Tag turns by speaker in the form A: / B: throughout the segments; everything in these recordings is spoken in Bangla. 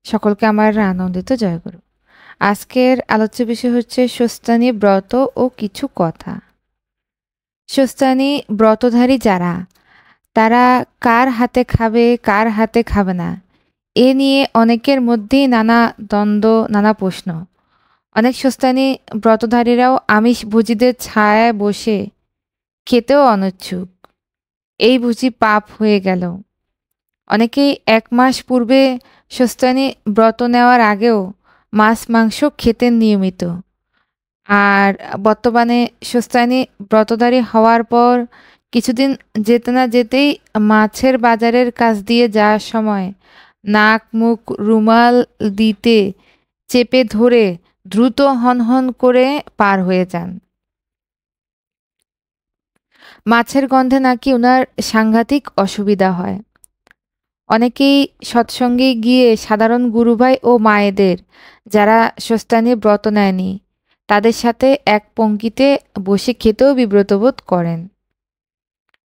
A: সকলকে আমার আনন্দিত জয়গুরু। আজকের আলোচ্য বিষয় হচ্ছে স্বস্তানি ব্রত ও কিছু কথা। স্বস্তানি ব্রতধারী যারা, তারা কার হাতে খাবে, কার হাতে খাবে না, এ নিয়ে অনেকের মধ্যেই নানা দ্বন্দ্ব, নানা প্রশ্ন। অনেক স্বস্তানি ব্রতধারীরাও আমিষভোজীদের ছায়ায় বসে খেতেও অনিচ্ছুক। এই বুঝি পাপ হয়ে গেল। অনেকেই ১ মাস পূর্বে স্বস্তানি ব্রত নেওয়ার আগেও মাছ মাংস খেতেন নিয়মিত। আর বর্তমানে স্বস্তানি ব্রতধারী হওয়ার পর কিছুদিন যেতে না যেতেই মাছের বাজারের কাছ দিয়ে যাওয়ার সময় নাক মুখ রুমাল দিতে চেপে ধরে দ্রুত হনহন করে পার হয়ে যান। মাছের গন্ধে নাকি উনার সাংঘাতিক অসুবিধা হয়। অনেকেই সৎসঙ্গে গিয়ে সাধারণ গুরুভাই ও মায়েদের, যারা স্বস্তানি ব্রত নেয়নি, তাদের সাথে এক পঙ্ক্তিতে বসে খেতেও বিব্রত বোধ করেন।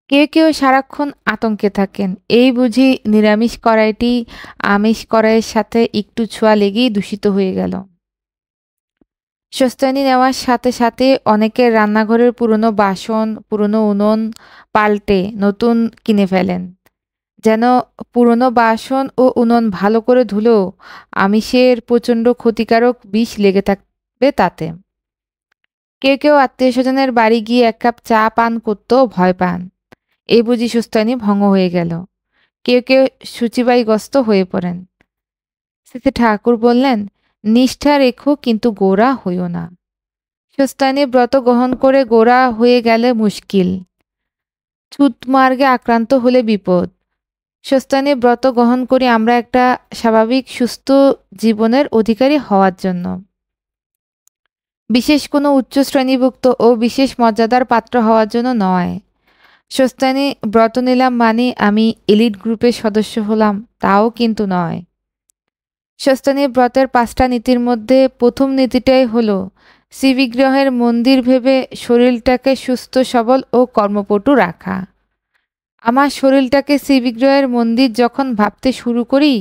A: কেউ কেউ সারাক্ষণ আতঙ্কে থাকেন, এই বুঝি নিরামিষ কড়াইটি আমিষ কড়াইয়ের সাথে একটু ছোঁয়া লেগেই দূষিত হয়ে গেল। স্বস্তানি নেওয়ার সাথে সাথে অনেকের রান্নাঘরের পুরনো বাসন, পুরনো উনুন পাল্টে নতুন কিনে ফেলেন, যেন পুরনো বাসন ও উনুন ভালো করে ধুলেও আমিষের প্রচণ্ড ক্ষতিকারক বিষ লেগে থাকবে তাতে। কেউ কেউ আত্মীয়স্বজনের বাড়ি গিয়ে ১ কাপ চা পান করতেও ভয় পান, এই বুঝি সুস্তানি ভঙ্গ হয়ে গেল। কেউ কেউ শুচিবাইগ্রস্ত হয়ে পড়েন। শ্রীশ্রী ঠাকুর বললেন, নিষ্ঠা রেখো কিন্তু গোঁড়া হইও না। সুস্তানি ব্রত গ্রহণ করে গোঁড়া হয়ে গেলে মুশকিল, ছুতমার্গে আক্রান্ত হলে বিপদ। স্বস্তানি ব্রত গ্রহণ করি আমরা একটা স্বাভাবিক সুস্থ জীবনের অধিকারী হওয়ার জন্য, বিশেষ কোনো উচ্চ শ্রেণীভুক্ত ও বিশেষ মর্যাদার পাত্র হওয়ার জন্য নয়। স্বস্তানি ব্রত নিলাম মানে আমি এলিট গ্রুপের সদস্য হলাম, তাও কিন্তু নয়। স্বস্তানি ব্রতের ৫টা নীতির মধ্যে প্রথম নীতিটাই হলো শ্রীবিগ্রহের মন্দির ভেবে শরীরটাকে সুস্থ সবল ও কর্মপটু রাখা। আমার শরীরটাকে শ্রীবিগ্রহের মন্দির যখন ভাবতে শুরু করি,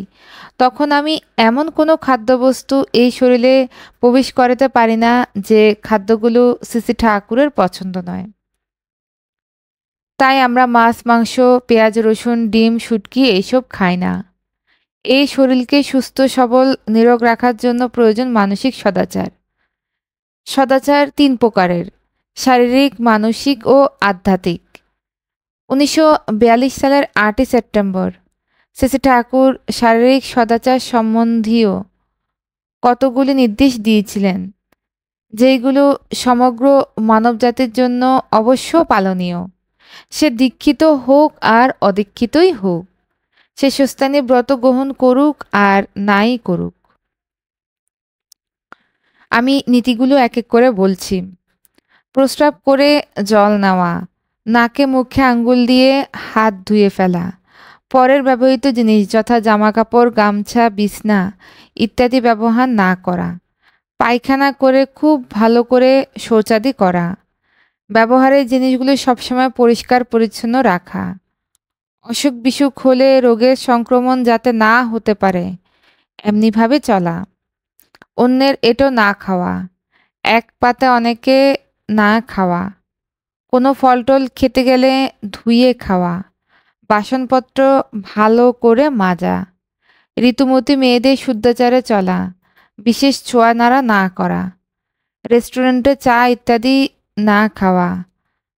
A: তখন আমি এমন কোনো খাদ্যবস্তু এই শরীরে প্রবেশ করাতে পারি না যে খাদ্যগুলো শ্রী শ্রী ঠাকুরের পছন্দ নয়। তাই আমরা মাছ মাংস, পেঁয়াজ রসুন, ডিম, শুটকি এইসব খাই না। এই শরীরকে সুস্থ সবল নিরোগ রাখার জন্য প্রয়োজন মানসিক সদাচার। সদাচার ৩ প্রকারের: শারীরিক, মানসিক ও আধ্যাত্মিক। ১৯৪২ সালের ৮ই সেপ্টেম্বর শ্রী শ্রী ঠাকুর শারীরিক সদাচার সম্বন্ধীয় কতগুলি নির্দেশ দিয়েছিলেন, যেইগুলো সমগ্র মানবজাতির জন্য অবশ্য পালনীয়। সে দীক্ষিত হোক আর অদীক্ষিতই হোক, সে স্বস্তানি ব্রত গ্রহণ করুক আর নাই করুক। আমি নীতিগুলো এক এক করে বলছি। প্রস্রাব করে জল নেওয়া, নাকে মুখে আঙ্গুল দিয়ে হাত ধুয়ে ফেলা, পরের ব্যবহৃত জিনিস যথা জামাকাপড়, গামছা, বিছনা ইত্যাদি ব্যবহার না করা, পায়খানা করে খুব ভালো করে শৌচাদি করা, ব্যবহারের জিনিসগুলো সবসময় পরিষ্কার পরিচ্ছন্ন রাখা, অসুখ বিসুখ হলে রোগের সংক্রমণ যাতে না হতে পারে এমনিভাবে চলা, অন্যের এঁটো না খাওয়া, এক পাতে অনেকে না খাওয়া, কোনো ফলটল খেতে গেলে ধুয়ে খাওয়া, বাসনপত্র ভালো করে মাজা, ঋতুমতী মেয়েদের শুদ্ধাচারে চলা, বিশেষ ছোঁয়া নাড়া না করা, রেস্টুরেন্টে চা ইত্যাদি না খাওয়া,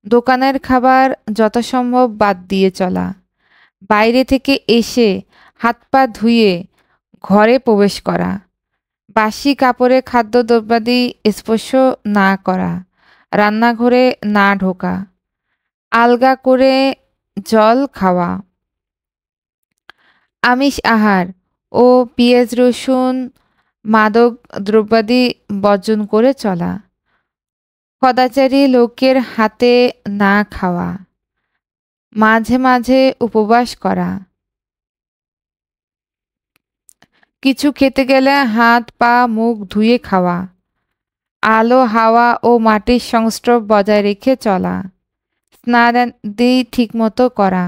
A: দোকানের খাবার যথাসম্ভব বাদ দিয়ে চলা, বাইরে থেকে এসে হাত পা ধুয়ে ঘরে প্রবেশ করা, বাসি কাপড়ে খাদ্যদ্রব্যাদি স্পর্শ না করা, রান্নাঘরে না ঢোকা, আলগা করে জল খাওয়া, আমিষ আহার ও পেঁয়াজ রসুন মাদক দ্রব্যাদি বর্জন করে চলা, সদাচারী লোকের হাতে না খাওয়া, মাঝে মাঝে উপবাস করা, কিছু খেতে গেলে হাত পা মুখ ধুয়ে খাওয়া, আলো হাওয়া ও মাটির সংস্রব বজায় রেখে চলা, স্নানাদি ঠিকমতো করা,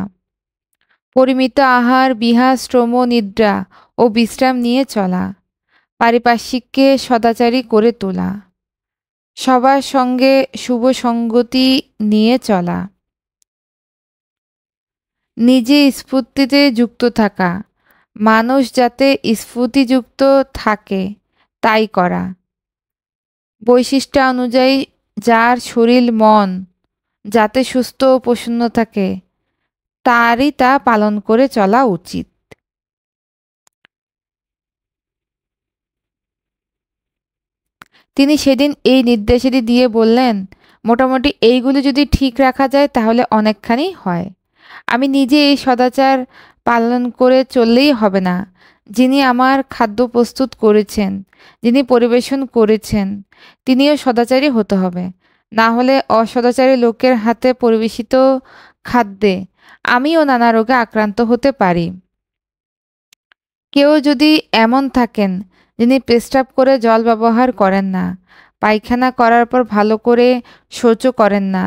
A: পরিমিত আহার, বিহার, শ্রম, নিদ্রা ও বিশ্রাম নিয়ে চলা, পারিপার্শ্বিককে সদাচারী করে তোলা, সবার সঙ্গে শুভ সঙ্গতি নিয়ে চলা, নিজে স্ফূর্তিতে যুক্ত থাকা, মানুষ যাতে স্ফূর্তিযুক্ত থাকে তাই করা, বৈশিষ্ট্য অনুযায়ী যার শরীর মন যাতে সুস্থ ও প্রসন্ন থাকে তারই তা পালন করে চলা উচিত। তিনি সেদিন এই নির্দেশাদি দিয়ে বললেন, মোটামুটি এইগুলো যদি ঠিক রাখা যায় তাহলে অনেকখানি হয়। আমি নিজে এই সদাচার পালন করে চললেই হবে না, যিনি আমার খাদ্য প্রস্তুত করেছেন, যিনি পরিবেশন করেছেন, তিনিও সদাচারী হতে হবে। না হলে অসদাচারী লোকের হাতে পরিবেশিত খাদ্যে আমিও নানা রোগে আক্রান্ত হতে পারি। কেউ যদি এমন থাকেন যিনি পেস্টাব করে জল ব্যবহার করেন না, পায়খানা করার পর ভালো করে শৌচও করেন না,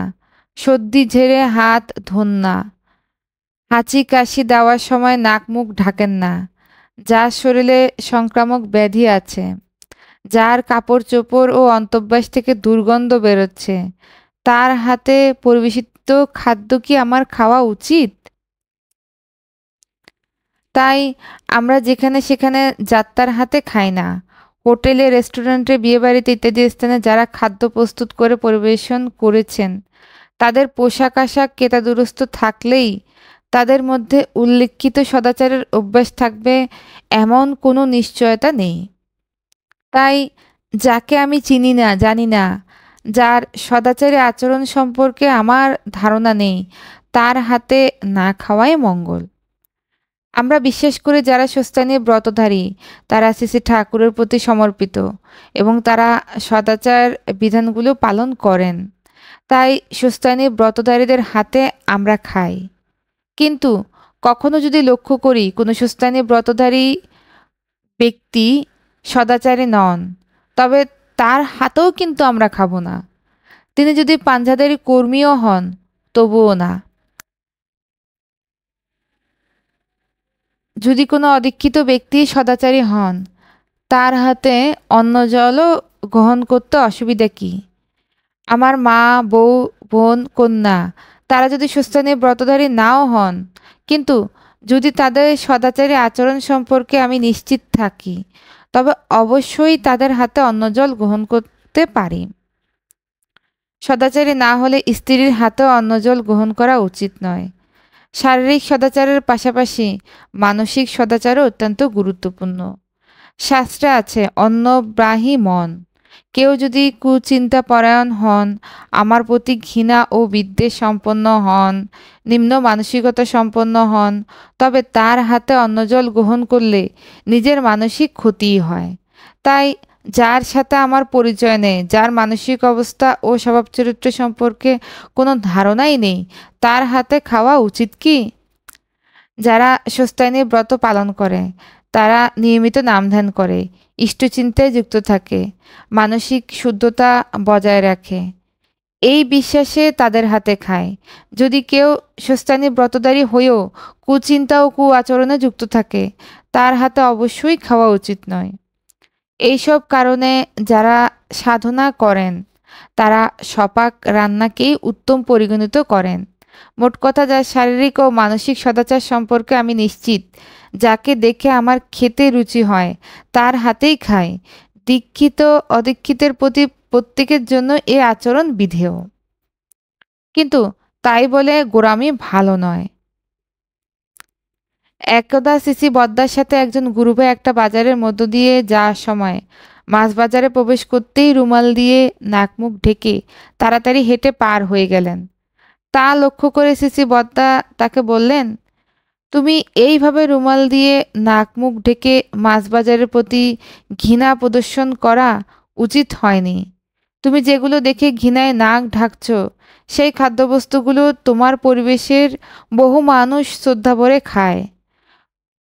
A: সর্দি ঝেড়ে হাত ধোন না, হাঁচি কাশি দেওয়ার সময় নাক মুখ ঢাকেন না, যার শরীরে সংক্রামক ব্যাধি আছে, যার কাপড় চোপড় ও অন্তঃবাস থেকে দুর্গন্ধ বেরোচ্ছে, তার হাতে পরিবেশিত খাদ্য কি আমার খাওয়া উচিত? তাই আমরা যেখানে সেখানে যাত্রার হাতে খাই না। হোটেলে, রেস্টুরেন্টে, বিয়েবাড়িতে ইত্যাদি স্থানে যারা খাদ্য প্রস্তুত করে পরিবেশন করেছেন তাদের পোশাক আশাক কেতাদুরস্ত থাকলেই তাদের মধ্যে উল্লিখিত সদাচারের অভ্যাস থাকবে এমন কোনো নিশ্চয়তা নেই। তাই যাকে আমি চিনি না, জানি না, যার সদাচারী আচরণ সম্পর্কে আমার ধারণা নেই, তার হাতে না খাওয়াই মঙ্গল। আমরা বিশ্বাস করি যারা স্বস্থানীয় ব্রতধারী তারা শ্রী ঠাকুরের প্রতি সমর্পিত এবং তারা সদাচার বিধানগুলো পালন করেন, তাই স্বস্থানীয় ব্রতধারীদের হাতে আমরা খাই। কিন্তু কখনো যদি লক্ষ্য করি কোনো স্বস্থানীয় ব্রতধারী ব্যক্তি সদাচারী নন, তবে তার হাতেও কিন্তু আমরা খাবো না। তিনি যদি পাঞ্জাদারি কর্মীও হন তবুও না। যদি কোনো অদীক্ষিত ব্যক্তি সদাচারী হন, তার হাতে অন্ন জলও গ্রহণ করতে অসুবিধা কী? আমার মা, বউ, বোন, কন্যা তারা যদি সুস্থানীয় ব্রতধারী নাও হন, কিন্তু যদি তাদের সদাচারী আচরণ সম্পর্কে আমি নিশ্চিত থাকি, তবে অবশ্যই তাদের হাতে অন্ন জল গ্রহণ করতে পারি। সদাচারী না হলে স্ত্রীর হাতেও অন্ন জল গ্রহণ করা উচিত নয়। শারীরিক সদাচারের পাশাপাশি মানসিক সদাচারও অত্যন্ত গুরুত্বপূর্ণ। শাস্ত্রে আছে অন্নব্রাহী মন। কেউ যদি কুচিন্তাপরায়ণ হন, আমার প্রতি ঘৃণা ও বিদ্বেষ সম্পন্ন হন, নিম্ন মানসিকতা সম্পন্ন হন, তবে তার হাতে অন্নজল গ্রহণ করলে নিজের মানসিক ক্ষতিই হয়। তাই যার সাথে আমার পরিচয় নেই, যার মানসিক অবস্থা ও স্বভাব চরিত্র সম্পর্কে কোনো ধারণাই নেই, তার হাতে খাওয়া উচিত কি? যারা স্বস্তায়নী ব্রত পালন করে, তারা নিয়মিত নাম ধ্যান করে, ইষ্টচিন্তায় যুক্ত থাকে, মানসিক শুদ্ধতা বজায় রাখে, এই বিশ্বাসে তাদের হাতে খায়। যদি কেউ স্বস্তায়নী ব্রতধারী হয়েও কুচিন্তা ও কু আচরণে যুক্ত থাকে, তার হাতে অবশ্যই খাওয়া উচিত নয়। এইসব কারণে যারা সাধনা করেন তারা সপাক রান্নাকেই উত্তম পরিগণিত করেন। মোট কথা, যার শারীরিক ও মানসিক সদাচার সম্পর্কে আমি নিশ্চিত, যাকে দেখে আমার খেতে রুচি হয়, তার হাতেই খাই। দীক্ষিত অদীক্ষিতের প্রতি প্রত্যেকের জন্য এ আচরণ বিধেয়। কিন্তু তাই বলে গোঁড়ামি ভালো নয়। একদা সিসি বদ্দার সাথে একজন গুরুভাই একটা বাজারের মধ্য দিয়ে যাওয়ার সময় মাছ বাজারে প্রবেশ করতেই রুমাল দিয়ে নাক মুখ ঢেকে তাড়াতাড়ি হেঁটে পার হয়ে গেলেন। তা লক্ষ্য করে সিসি বদ্দা তাকে বললেন, তুমি এইভাবে রুমাল দিয়ে নাক মুখ ঢেকে মাছ বাজারের প্রতি ঘৃণা প্রদর্শন করা উচিত হয়নি। তুমি যেগুলো দেখে ঘৃণায় নাক ঢাকছ, সেই খাদ্যবস্তুগুলো তোমার পরিবেশের বহু মানুষ শ্রদ্ধা ভরে খায়,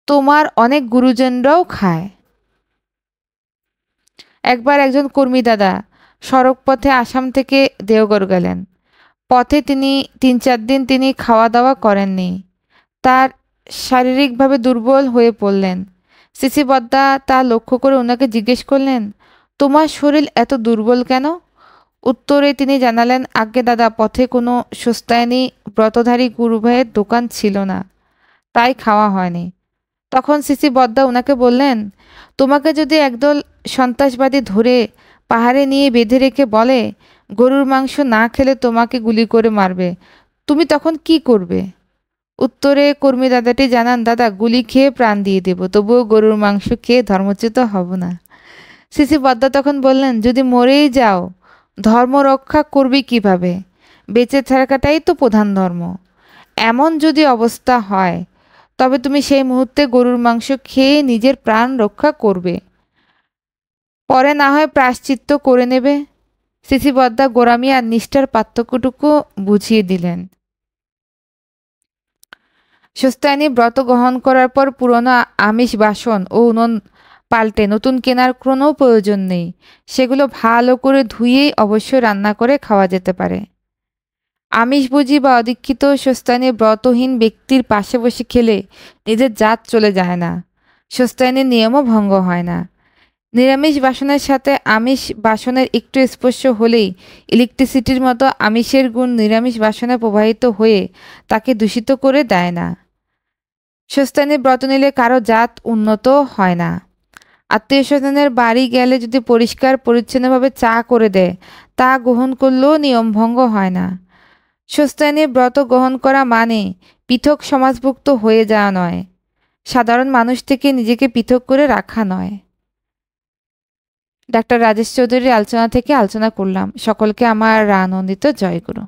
A: তোমার অনেক গুরুজনরাও খায়। একবার একজন কর্মী দাদা সড়ক পথে আসাম থেকে দেওঘর গেলেন। পথে তিনি 3-4 দিন তিনি খাওয়া দাওয়া করেননি। তার শারীরিকভাবে দুর্বল হয়ে পড়লেন। সিসি বদ্দা তা লক্ষ্য করে ওনাকে জিজ্ঞেস করলেন, তোমার শরীর এত দুর্বল কেন? উত্তরে তিনি জানালেন, আজ্ঞে দাদা, পথে কোনো সুস্তায়নী ব্রতধারী গুরু ভাইয়ের দোকান ছিল না, তাই খাওয়া হয়নি। তখন সিসি বদ্দা ওনাকে বললেন, তোমাকে যদি একদল সন্ত্রাসবাদী ধরে পাহাড়ে নিয়ে বেঁধে রেখে বলে গরুর মাংস না খেলে তোমাকে গুলি করে মারবে, তুমি তখন কি করবে? উত্তরে কর্মী দাদাটি জানান, দাদা, গুলি খেয়ে প্রাণ দিয়ে দেব, তবুও গরুর মাংস খেয়ে ধর্মচ্যুত হব না। সিসি বদ্দা তখন বললেন, যদি মরেই যাও, ধর্ম রক্ষা করবে কিভাবে? বেঁচে থাকাটাই তো প্রধান ধর্ম। এমন যদি অবস্থা হয়, তবে তুমি সেই মুহূর্তে গরুর মাংস খেয়ে নিজের প্রাণ রক্ষা করবে, পরে না হয় প্রায়শ্চিত্ত করে নেবে। সিসি বদ্দা গোঁড়ামি আর নিষ্ঠার পার্থক্যটুকু বুঝিয়ে দিলেন। সুস্তায়নী ব্রত গ্রহণ করার পর পুরনো আমিষ বাসন ও উনুন পাল্টে নতুন কেনার কোনো প্রয়োজন নেই। সেগুলো ভালো করে ধুয়েই অবশ্যই রান্না করে খাওয়া যেতে পারে। আমিষভোজী বা অদীক্ষিত সুস্তায়নী ব্রতহীন ব্যক্তির পাশে বসে খেলে নিজের জাত চলে যায় না, সুস্তায়নীর নিয়মও ভঙ্গ হয় না। নিরামিষ বাসনের সাথে আমিষ বাসনের একটু স্পর্শ হলেই ইলেকট্রিসিটির মতো আমিষের গুণ নিরামিষ বাসনে প্রবাহিত হয়ে তাকে দূষিত করে দেয় না। সুস্তায়নী ব্রত নিলে কারো জাত উন্নত হয় না। আত্মীয় স্বজনের বাড়ি গেলে যদি পরিষ্কার পরিচ্ছন্নভাবে চা করে দেয়, তা গ্রহণ করলেও নিয়ম ভঙ্গ হয় না। সুস্তায়নী ব্রত গ্রহণ করা মানে পৃথক সমাজভুক্ত হয়ে যাওয়া নয়, সাধারণ মানুষ থেকে নিজেকে পৃথক করে রাখা নয়। ডাক্তার রাজেশ চৌধুরীর আলোচনা থেকে আলোচনা করলাম। সকলকে আমার আনন্দিত জয়গুরু।